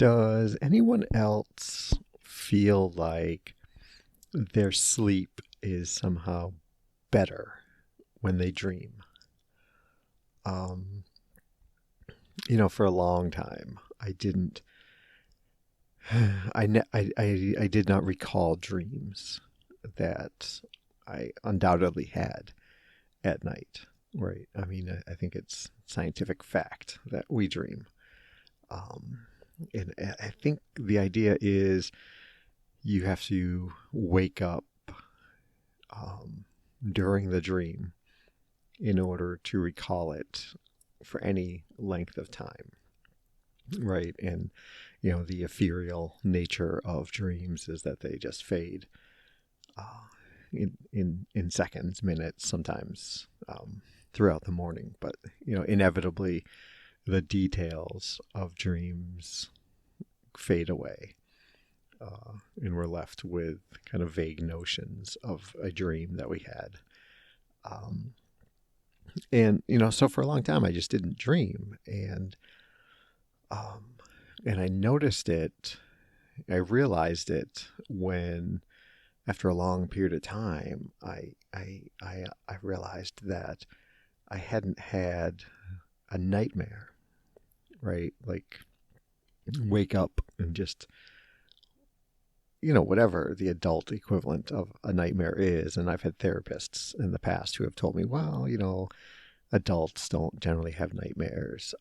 Does anyone else feel like their sleep is somehow better when they dream? Um, for a long time, I didn't. I did not recall dreams that I undoubtedly had at night. Right. I mean, I think it's scientific fact that we dream. Um, and I think the idea is you have to wake up during the dream in order to recall it for any length of time. Right. And, the ethereal nature of dreams is that they just fade in seconds, minutes, sometimes throughout the morning. But, inevitably, the details of dreams fade away. And we're left with kind of vague notions of a dream that we had. So for a long time, I just didn't dream. And I noticed it, I realized it when, after a long period of time, I realized that I hadn't had a nightmare, right? Like, wake up and just, whatever the adult equivalent of a nightmare is. And I've had therapists in the past who have told me, well, adults don't generally have nightmares,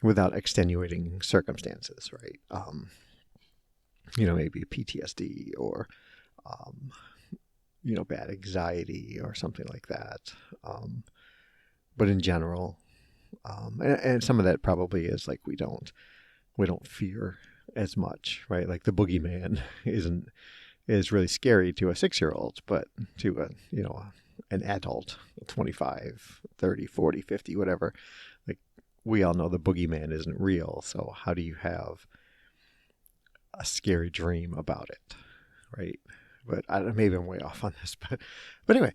without extenuating circumstances, right? Maybe PTSD or, bad anxiety or something like that. But in general, and some of that probably is like we don't fear as much, right? Like the boogeyman is really scary to a 6-year-old, but to an adult, 25, 30, 40, 50, whatever, like we all know the boogeyman isn't real. So how do you have a scary dream about it, right? But maybe I'm way off on this, but anyway,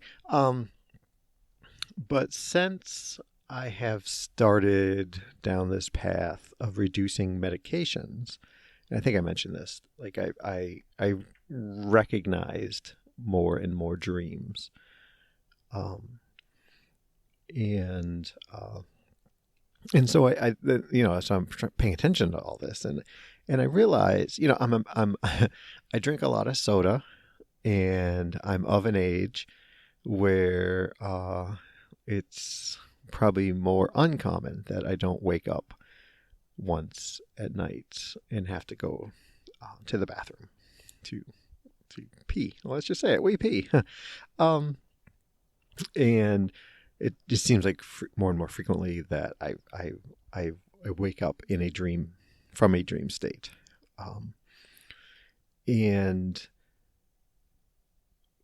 but since I have started down this path of reducing medications, and I think I mentioned this, like I recognized more and more dreams. And so so I'm paying attention to all this, and I realize, I'm I drink a lot of soda, and I'm of an age where it's probably more uncommon that I don't wake up once at night and have to go to the bathroom to pee. Well, let's just say it, we pee. And it just seems like more and more frequently that I wake up in a dream, from a dream state. And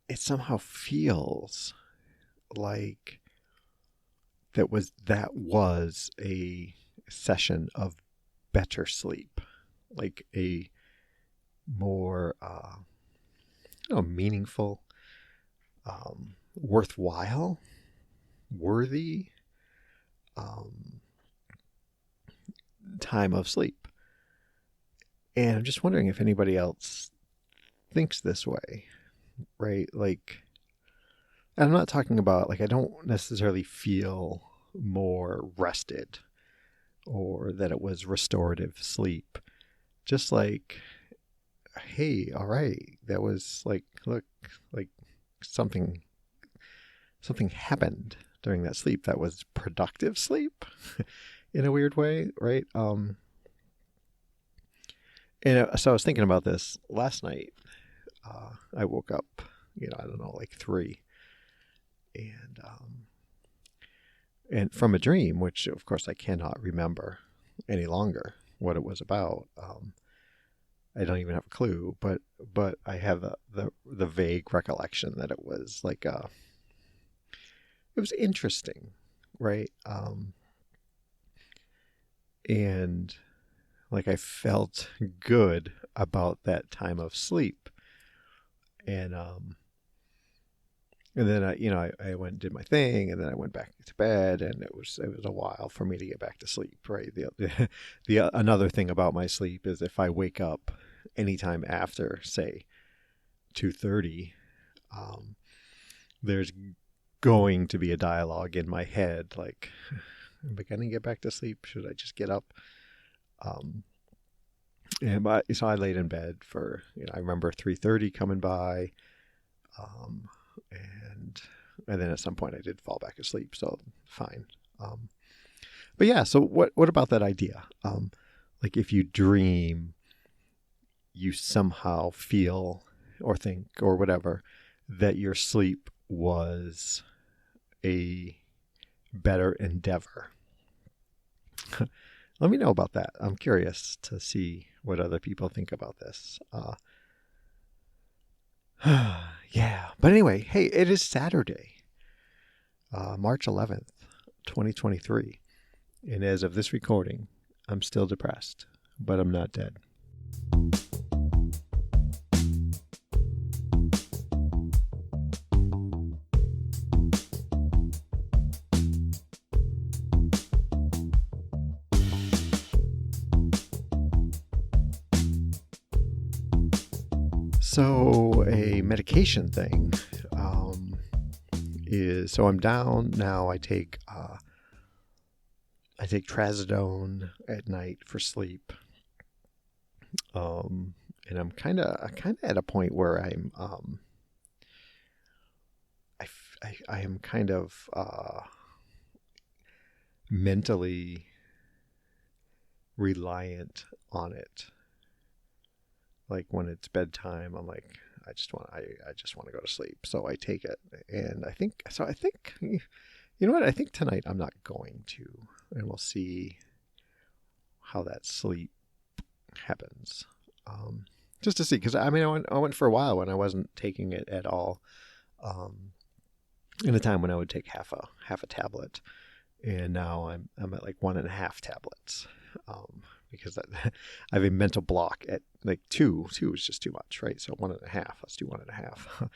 it somehow feels like that was a session of better sleep, like a more meaningful, worthwhile, worthy time of sleep. And I'm just wondering if anybody else thinks this way, right? Like, and I'm not talking about, like, I don't necessarily feel more rested or that it was restorative sleep. Just like, hey, all right, that was like, look, like something happened during that sleep that was productive sleep in a weird way, right? And so I was thinking about this last night. I woke up, I don't know, like 3, and from a dream, which of course I cannot remember any longer what it was about. I don't even have a clue, but I have the vague recollection that it was like it was interesting, right? And like I felt good about that time of sleep, and And then I went and did my thing, and then I went back to bed, and it was a while for me to get back to sleep. Right. The another thing about my sleep is if I wake up anytime after, say, 2:30, there's going to be a dialogue in my head like, am I going to get back to sleep? Should I just get up? So I laid in bed for, I remember 3:30 coming by. And then at some point I did fall back asleep, so fine. But yeah, so what about that idea? Like if you dream, you somehow feel or think or whatever that your sleep was a better endeavor. Let me know about that. I'm curious to see what other people think about this. Yeah. But anyway, hey, it is Saturday, March 11th, 2023. And as of this recording, I'm still depressed, but I'm not dead. So a medication thing is, so I'm down now. I take trazodone at night for sleep, and I'm kind of at a point where I am kind of mentally reliant on it. Like when it's bedtime, I'm like, I just want to go to sleep. So I take it, and I think, you know what? I think tonight I'm not going to, and we'll see how that sleep happens. Just to see, because I went for a while when I wasn't taking it at all. In a time when I would take half a tablet, and now I'm at like 1.5 tablets. Because I have a mental block at like 2 is just too much, right? So 1.5, let's do 1.5.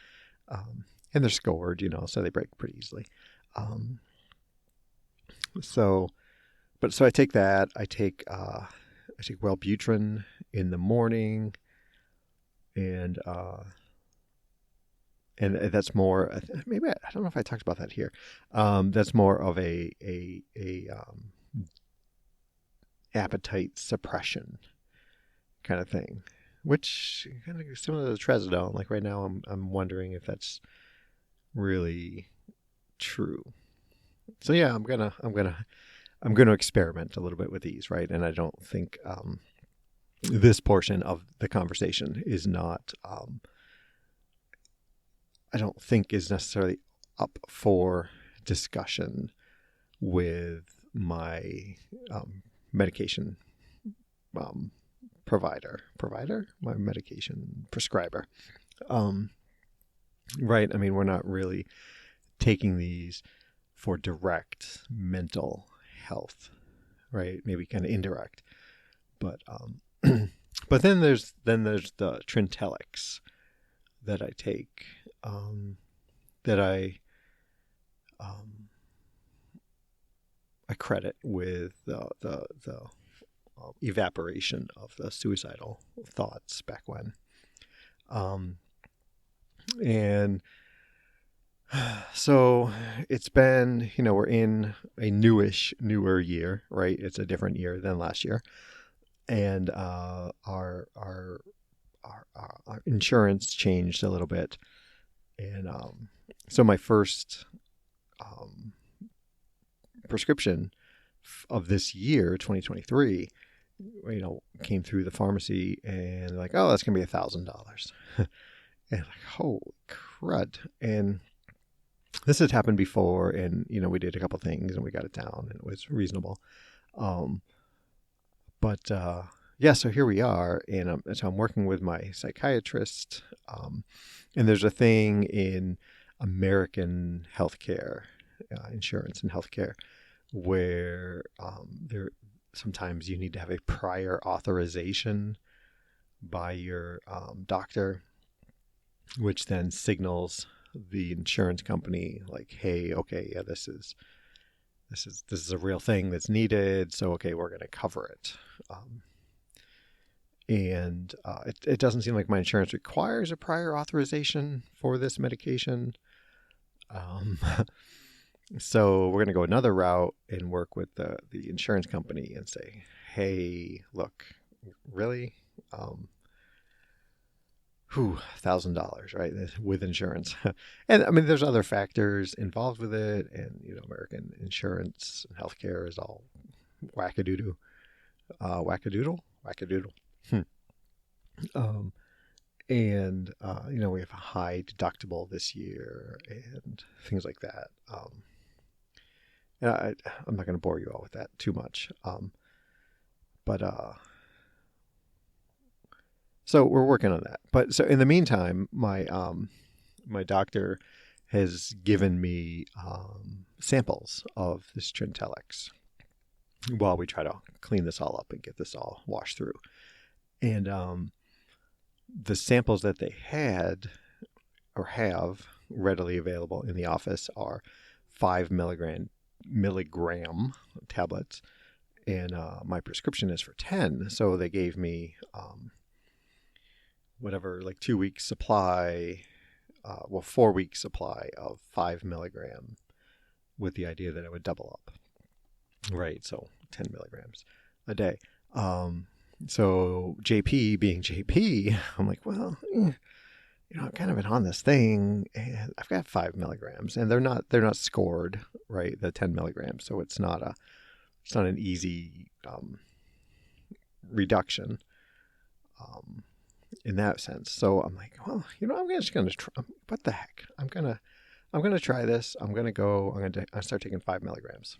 And they're scored, so they break pretty easily. So I take that. I take Wellbutrin in the morning, and that's more. Maybe I don't know if I talked about that here. That's more of a appetite suppression kind of thing, which kind of similar to the trazodone. Like right now, I'm wondering if that's really true. So yeah, I'm gonna experiment a little bit with these, right? And I don't think this portion of the conversation is not. I don't think is necessarily up for discussion with my medication provider, my medication prescriber. Right. I mean, we're not really taking these for direct mental health, right? Maybe kind of indirect, but but then there's the Trintellix that I take, that I credit with the evaporation of the suicidal thoughts back when. And so it's been, we're in a newer year, right? It's a different year than last year. And our insurance changed a little bit. And so my first prescription of this year, 2023, came through the pharmacy, and like, oh, that's gonna be $1,000. And like, holy crud. And this had happened before, and we did a couple things and we got it down and it was reasonable. But yeah, so here we are, and so I'm working with my psychiatrist, and there's a thing in American healthcare, insurance and healthcare, where there sometimes you need to have a prior authorization by your doctor, which then signals the insurance company, like, hey, okay, yeah, this is a real thing that's needed, so okay, we're going to cover it. And it doesn't seem like my insurance requires a prior authorization for this medication. So we're going to go another route and work with the insurance company and say, hey, look, really? $1,000, right? With insurance. And I mean, there's other factors involved with it. And, American insurance and healthcare is all wackadoodle. Wackadoodle. And we have a high deductible this year and things like that. And I'm not going to bore you all with that too much. But so we're working on that. But so in the meantime, my doctor has given me samples of this Trintellix while we try to clean this all up and get this all washed through. And the samples that they had or have readily available in the office are 5 milligram tablets, and my prescription is for 10. So they gave me whatever, like 2 weeks supply, 4 weeks supply of 5 milligram, with the idea that it would double up, right? So 10 milligrams a day. So JP being JP, I'm like, well, I've kind of been on this thing, and I've got 5 milligrams, and they're not scored, right? The 10 milligrams, so it's not an easy reduction in that sense. So I'm like, well, I'm just gonna try. What the heck? I'm gonna try this. I'm gonna start taking 5 milligrams,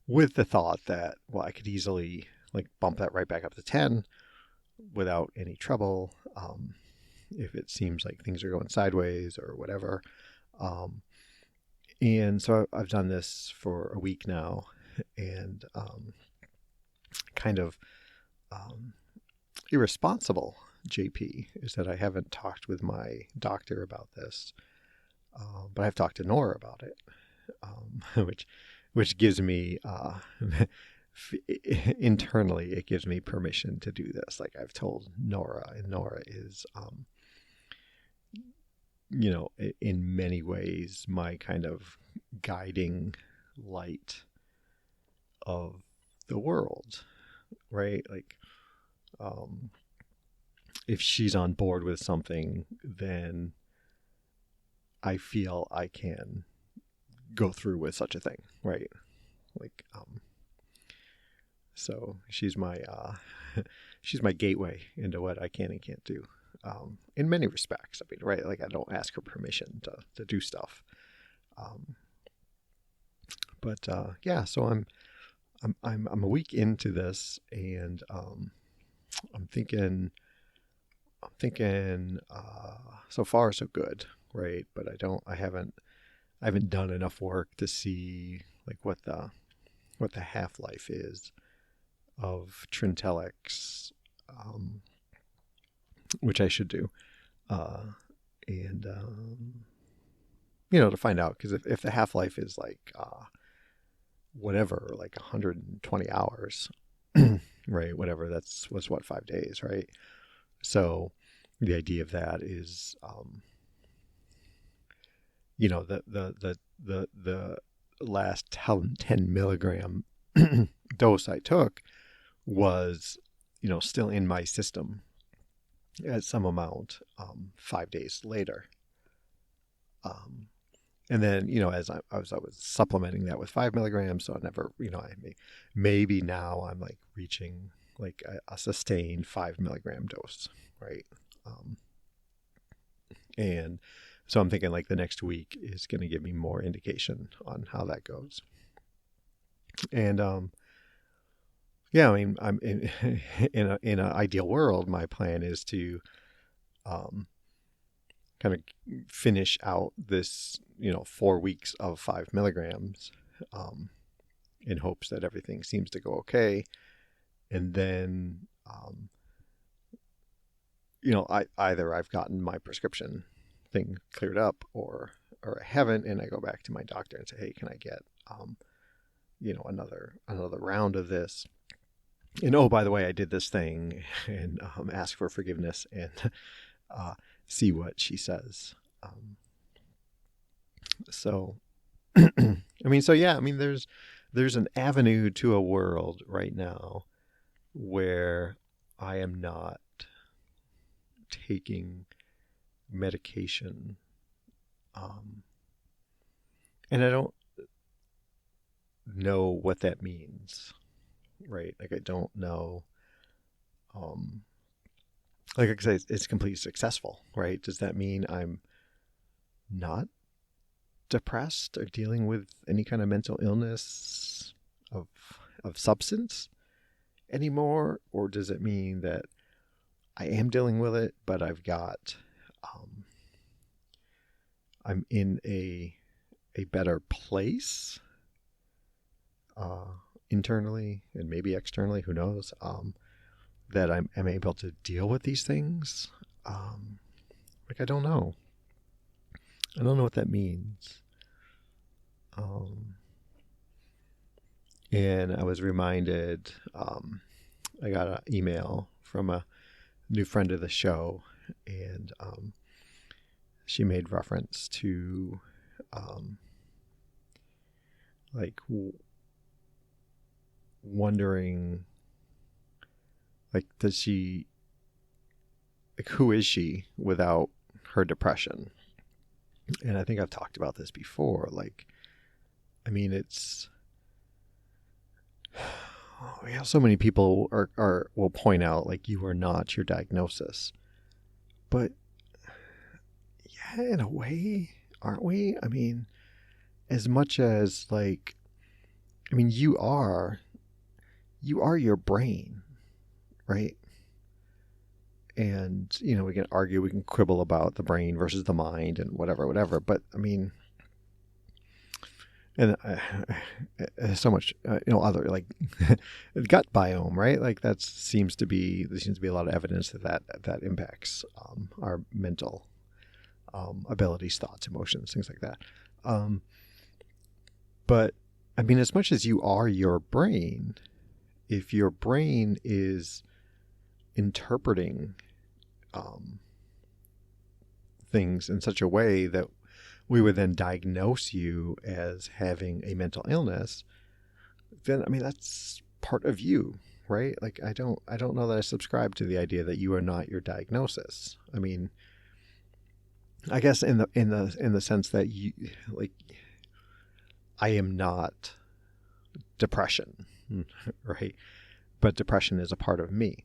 with the thought that, well, I could easily bump that right back up to 10 without any trouble. If it seems like things are going sideways or whatever. And so I've done this for a week now, and kind of irresponsible JP is that I haven't talked with my doctor about this, but I've talked to Nora about it, which gives me internally, it gives me permission to do this. Like, I've told Nora, and Nora is in many ways my kind of guiding light of the world, right? Like, if she's on board with something, then I feel I can go through with such a thing, right? Like, so she's my gateway into what I can and can't do. In many respects, I mean, right? Like, I don't ask her permission to do stuff. But yeah, so I'm a week into this, and I'm thinking so far so good, right? But I haven't done enough work to see like what the half-life is of Trintellix, which I should do, and to find out, because if the half-life is like whatever, like 120 hours, right? Whatever, was what, 5 days, right? So the idea of that is, the last 10 milligram dose I took was, still in my system at some amount 5 days later. And then, as I was supplementing that with 5 milligrams, so I never, maybe now I'm like reaching like a sustained 5 milligram dose, right? And so I'm thinking like the next week is going to give me more indication on how that goes. And yeah, I mean, I'm in an ideal world, my plan is to kind of finish out this 4 weeks of 5 milligrams, in hopes that everything seems to go okay, and then either I've gotten my prescription thing cleared up, or I haven't, and I go back to my doctor and say, hey, can I get another round of this? And oh, by the way, I did this thing, and ask for forgiveness and see what she says. So, there's an avenue to a world right now where I am not taking medication, and I don't know what that means, right? Like, I don't know, like I say, it's completely successful, right? Does that mean I'm not depressed or dealing with any kind of mental illness of substance anymore? Or does it mean that I am dealing with it, but I'm in a better place internally and maybe externally, who knows, that I'm able to deal with these things? I don't know. I don't know what that means. And I was reminded, I got an email from a new friend of the show, and she made reference to wondering, does she, who is she without her depression? And I think I've talked about this before. It's, so many people will point out, you are not your diagnosis. But yeah, in a way, aren't we? As much as you are your brain, right? And, we can argue, we can quibble about the brain versus the mind and whatever. But and so much, other gut biome, right? There seems to be a lot of evidence that impacts our mental abilities, thoughts, emotions, things like that. But as much as you are your brain, if your brain is interpreting things in such a way that we would then diagnose you as having a mental illness, then that's part of you, right? I don't know that I subscribe to the idea that you are not your diagnosis. I guess in the sense that you, I am not depression, right? But depression is a part of me.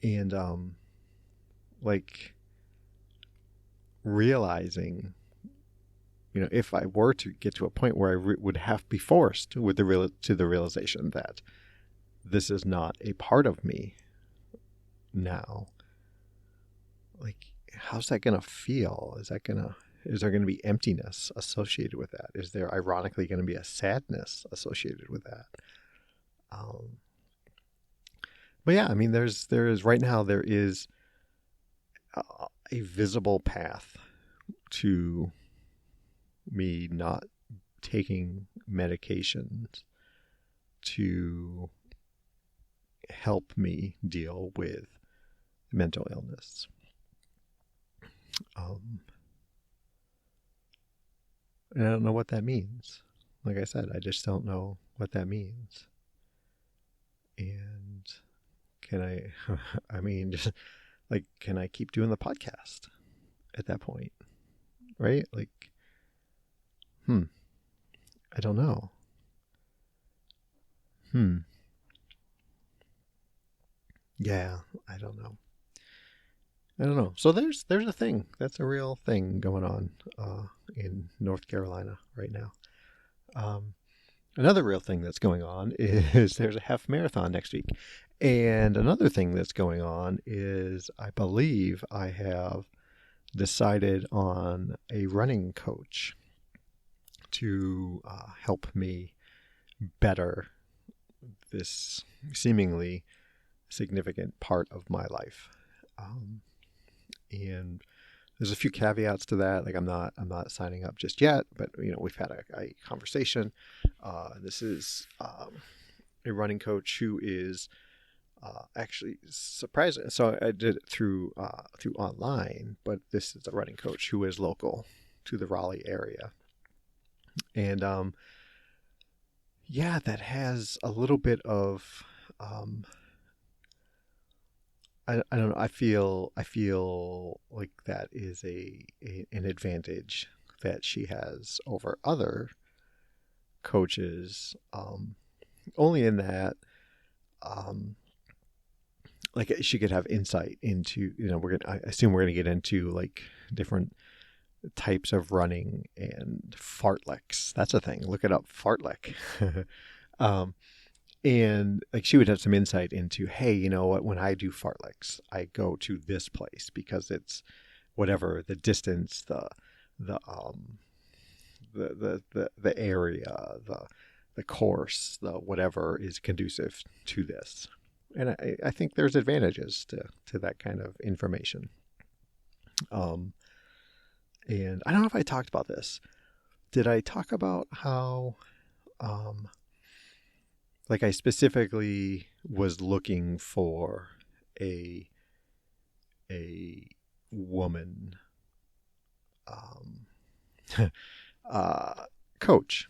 And realizing, if I were to get to a point where I would have to be forced to the realization that this is not a part of me now, how's that going to feel? Is there going to be emptiness associated with that? Is there ironically going to be a sadness associated with that? But yeah, right now there is a visible path to me not taking medications to help me deal with mental illness. And I don't know what that means. Like I said, I just don't know what that means. And can I, can I keep doing the podcast at that point? Right? I don't know. Yeah, I don't know. So there's a thing. That's a real thing going on in North Carolina right now. Another real thing that's going on is there's a half marathon next week. And another thing that's going on is I believe I have decided on a running coach to help me better this seemingly significant part of my life. And There's a few caveats to that. Like I'm not signing up just yet, but we've had a conversation. This is a running coach who is actually surprising. So I did it through online, but this is a running coach who is local to the Raleigh area, and yeah, that has a little bit of I don't know. I feel like that is an advantage that she has over other coaches. Only in that, like she could have insight into I assume we're gonna get into like different types of running and fartleks. That's a thing. Look it up, fartlek. um, and like she would have some insight into, hey, you know what, when I do fartleks I go to this place because it's whatever the distance, the the area, the course, the whatever is conducive to this. And I think there's advantages to that kind of information. And I don't know if I talked about this. Did I talk about how like I specifically was looking for a woman coach,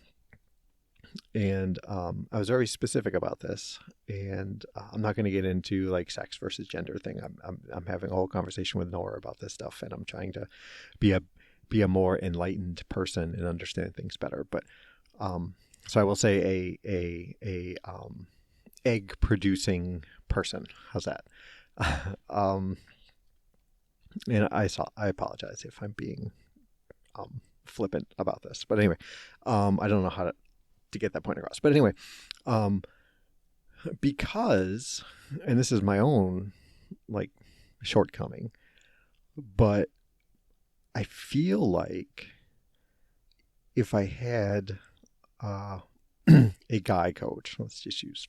and I was very specific about this, and I'm not going to get into like sex versus gender thing. I'm having a whole conversation with Nora about this stuff, and I'm trying to be a more enlightened person and understand things better. But so I will say a egg producing person. How's that? And I apologize if I'm being flippant about this, but anyway, I don't know how to get that point across. But anyway, because, and this is my own like shortcoming, but I feel like if I had a guy coach, let's just use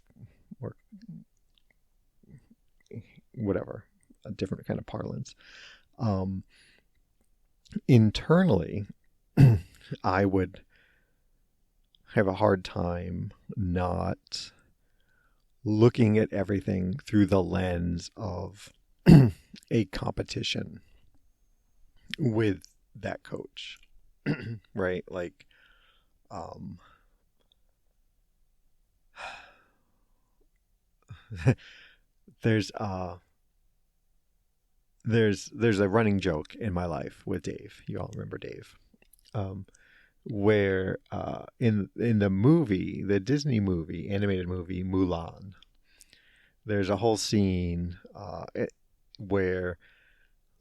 or whatever, a different kind of parlance, internally, I would have a hard time not looking at everything through the lens of a competition with that coach, right? Like, there's a running joke in my life with Dave. You all remember Dave, where in the movie, the Disney movie, animated movie Mulan, there's a whole scene where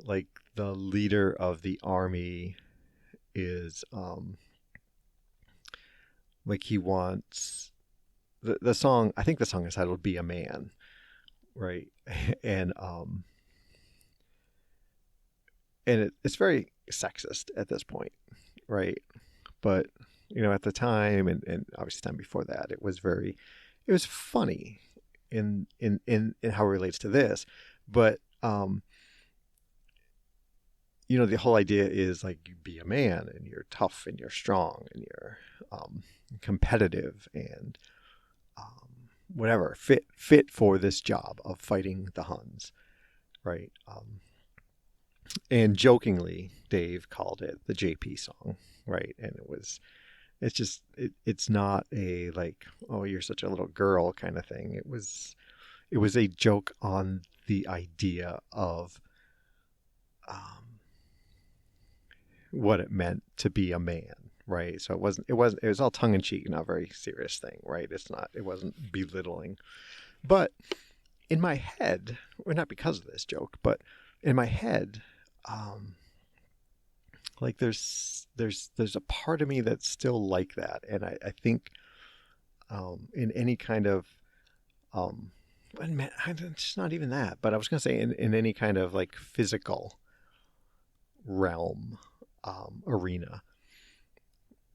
like the leader of the army is like he wants the song. I think the song is titled "Be a Man," right? And it's very sexist at this point, right? But at the time, and obviously time before that, it was funny in how it relates to this. But the whole idea is like you be a man and you're tough and you're strong and you're competitive and whatever, fit for this job of fighting the Huns, right? And jokingly, Dave called it the JP song, right? And it's not a like, oh, you're such a little girl kind of thing. It was a joke on the idea of what it meant to be a man, right? So it was all tongue in cheek, not a very serious thing, right? It wasn't belittling. But in my head, or not because of this joke, but in my head, like there's a part of me that's still like that. And I think in any kind of it's not even that, but I was going to say in any kind of like physical realm, arena,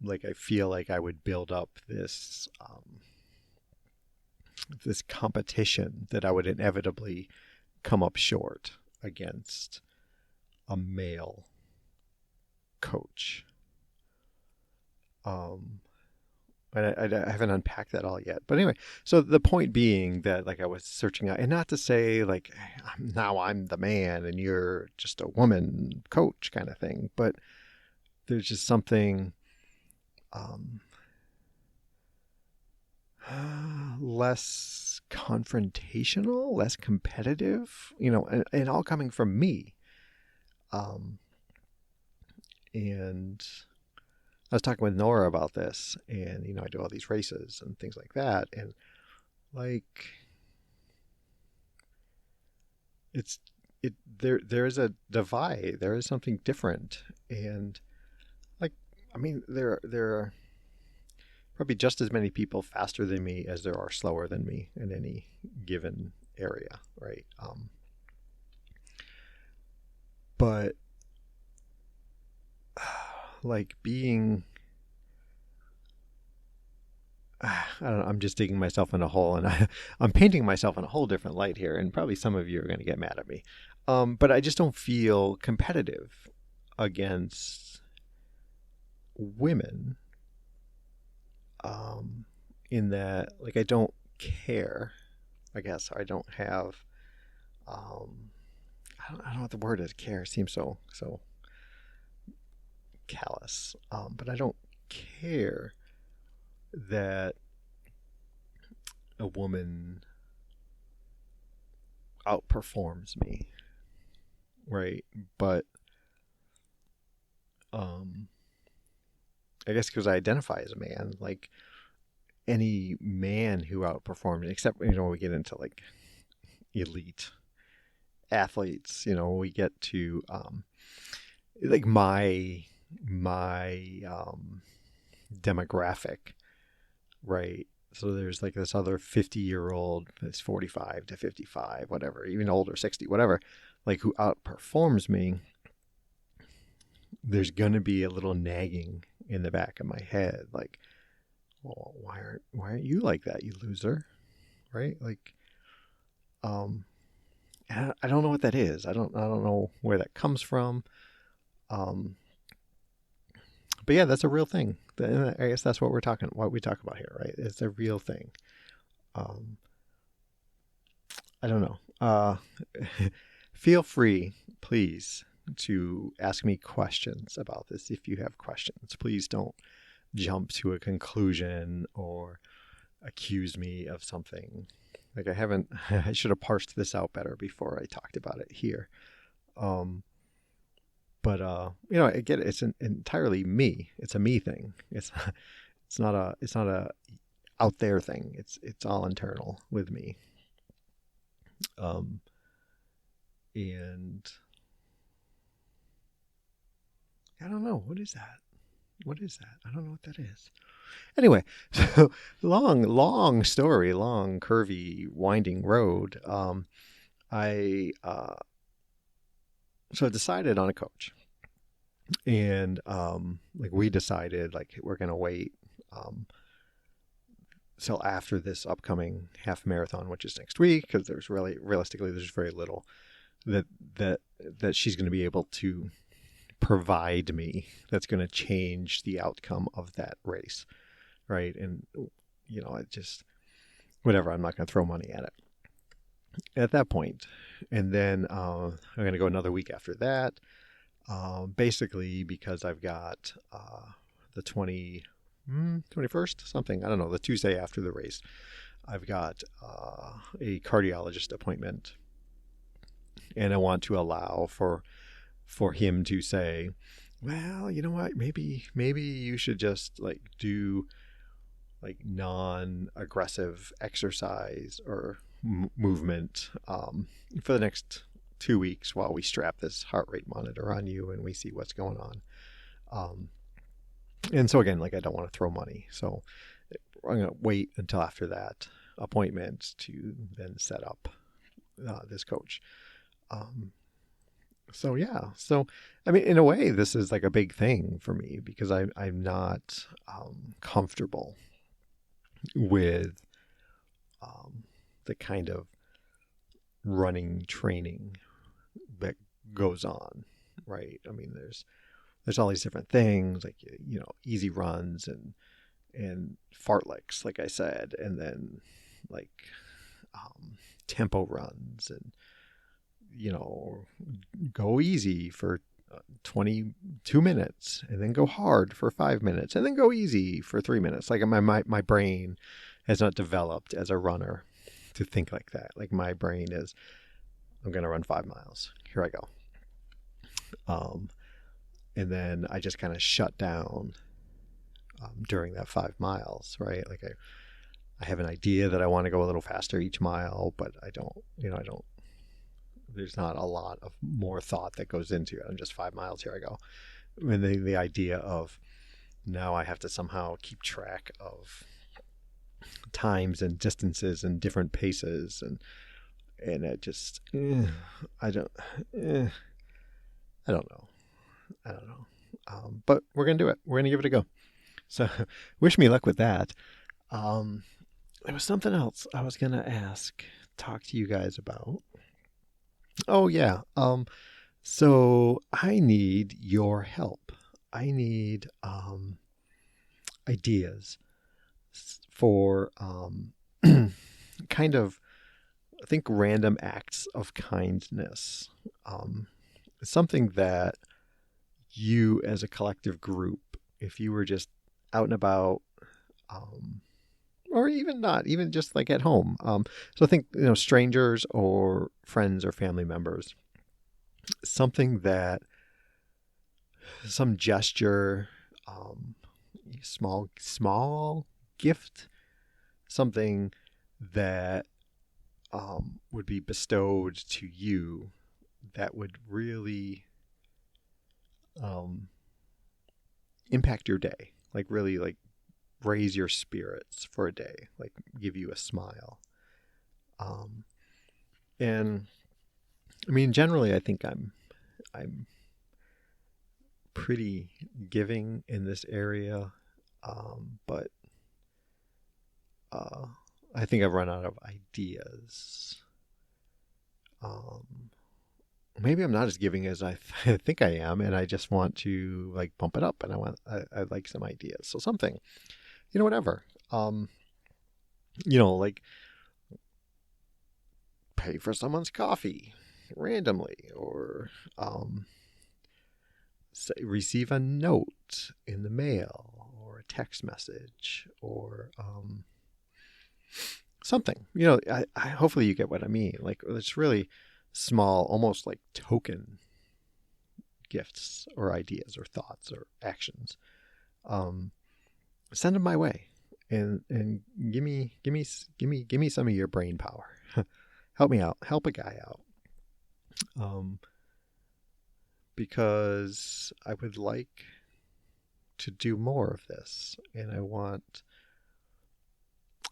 like I feel like I would build up this competition that I would inevitably come up short against a male coach. I haven't unpacked that all yet. But anyway, so the point being that like I was searching out, and not to say like now I'm the man and you're just a woman coach kind of thing, but there's just something less confrontational, less competitive, and all coming from me. And I was talking with Nora about this, and I do all these races and things like that, and like there is a divide, there is something different, and like there are probably just as many people faster than me as there are slower than me in any given area, right? But like being, I don't know, I'm just digging myself in a hole, and I'm painting myself in a whole different light here, and probably some of you are going to get mad at me. But I just don't feel competitive against women, in that, like, I don't care, I guess. I don't have, I don't know what the word is. Care seems so callous. But I don't care that a woman outperforms me, right? But I guess because I identify as a man, like any man who outperforms, except we get into like elite athletes, we get to like my demographic, right? So there's like this other 50-year-old that's 45 to 55, whatever, even older, 60, whatever, like who outperforms me. There's going to be a little nagging in the back of my head, like, well, why aren't you like that, you loser, right? Like, I don't know what that is. I don't know where that comes from. But yeah, that's a real thing. I guess that's what we talk about here, right? It's a real thing. I don't know. Feel free, please, to ask me questions about this if you have questions. Please don't jump to a conclusion or accuse me of something. Like I should have parsed this out better before I talked about it here. But I get it. It's entirely me. It's a me thing. It's not a out there thing. It's all internal with me. And I don't know, what is that? I don't know what that is. Anyway, so long story, long, curvy, winding road. I decided on a coach, and like we decided like we're gonna wait till after this upcoming half marathon, which is next week, because there's realistically very little that she's going to be able to provide me that's going to change the outcome of that race, right? And I just, whatever, I'm not going to throw money at it at that point. And then I'm going to go another week after that, basically because I've got the 21st, something, I don't know, the Tuesday after the race, I've got a cardiologist appointment, and I want to allow for him to say, well, you know what, maybe you should just like do like non-aggressive exercise or movement for the next 2 weeks while we strap this heart rate monitor on you and we see what's going on. And so again, like I don't want to throw money, so I'm going to wait until after that appointment to then set up this coach. So yeah, so I mean, in a way, this is like a big thing for me because I'm not comfortable with the kind of running training that goes on, right? I mean, there's there's all these different things like, easy runs and fartleks, like I said, and then like tempo runs, and go easy for 22 minutes, and then go hard for 5 minutes, and then go easy for 3 minutes. Like my brain has not developed as a runner to think like that. Like my brain is, I'm going to run 5 miles. Here I go. And then I just kind of shut down during that 5 miles, right? Like I have an idea that I want to go a little faster each mile, but I don't, there's not a lot of more thought that goes into it. I'm just 5 miles, here I go. And the idea of now I have to somehow keep track of times and distances and different paces, and it just, I don't know. But we're going to do it. We're going to give it a go. So wish me luck with that. There was something else I was going to talk to you guys about. Oh yeah. So I need your help. I need, ideas for, kind of, I think, random acts of kindness. Something that you as a collective group, if you were just out and about, or even not, even just like at home. So I think, strangers or friends or family members, something that, some gesture, small gift, something that would be bestowed to you that would really impact your day, like really like raise your spirits for a day, like give you a smile. And I mean, generally I think I'm pretty giving in this area, but I think I've run out of ideas. Maybe I'm not as giving as I think I am, and I just want to like bump it up, and I like some ideas. So something, whatever. Like pay for someone's coffee randomly, or receive a note in the mail, or a text message, or something. I hopefully you get what I mean. Like it's really small, almost like token gifts or ideas or thoughts or actions. Send them my way, and give me some of your brain power. Help me out. Help a guy out. Because I would like to do more of this, and I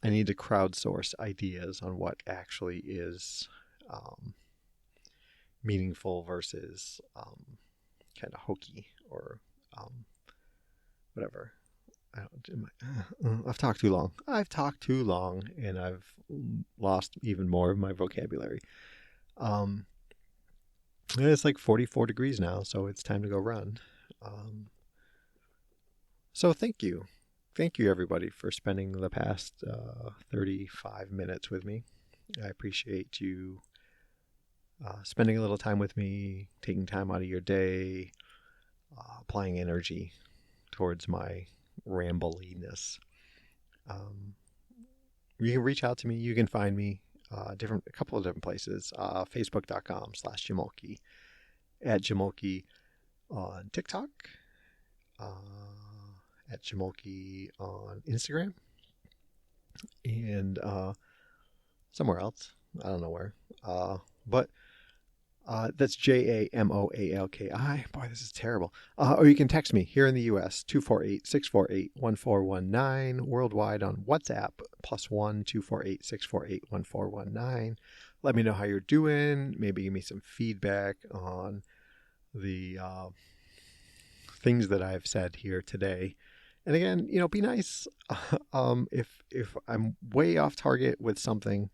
need to crowdsource ideas on what actually is meaningful versus kind of hokey or whatever. I've talked too long. And I've lost even more of my vocabulary. It's like 44 degrees now, so it's time to go run. So thank you. Thank you, everybody, for spending the past 35 minutes with me. I appreciate you spending a little time with me, taking time out of your day, applying energy towards my rambliness. You can reach out to me. You can find me a couple of different places. Facebook.com/Jamolke, at Jamolke on TikTok, at Jamolke on Instagram, and somewhere else. I don't know where. But that's JAMOALKI. Boy, this is terrible. Or you can text me here in the U.S. 248-648-1419. Worldwide on WhatsApp +1 248-648-1419. Let me know how you're doing. Maybe give me some feedback on the things that I've said here today. And again, be nice. If I'm way off target with something,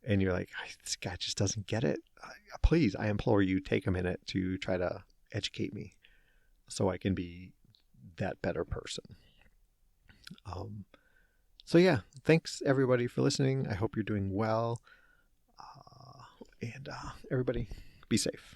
and you're like, this guy just doesn't get it, please, I implore you, take a minute to try to educate me. so I can be that better person. So yeah, thanks everybody for listening. I hope you're doing well. And everybody be safe.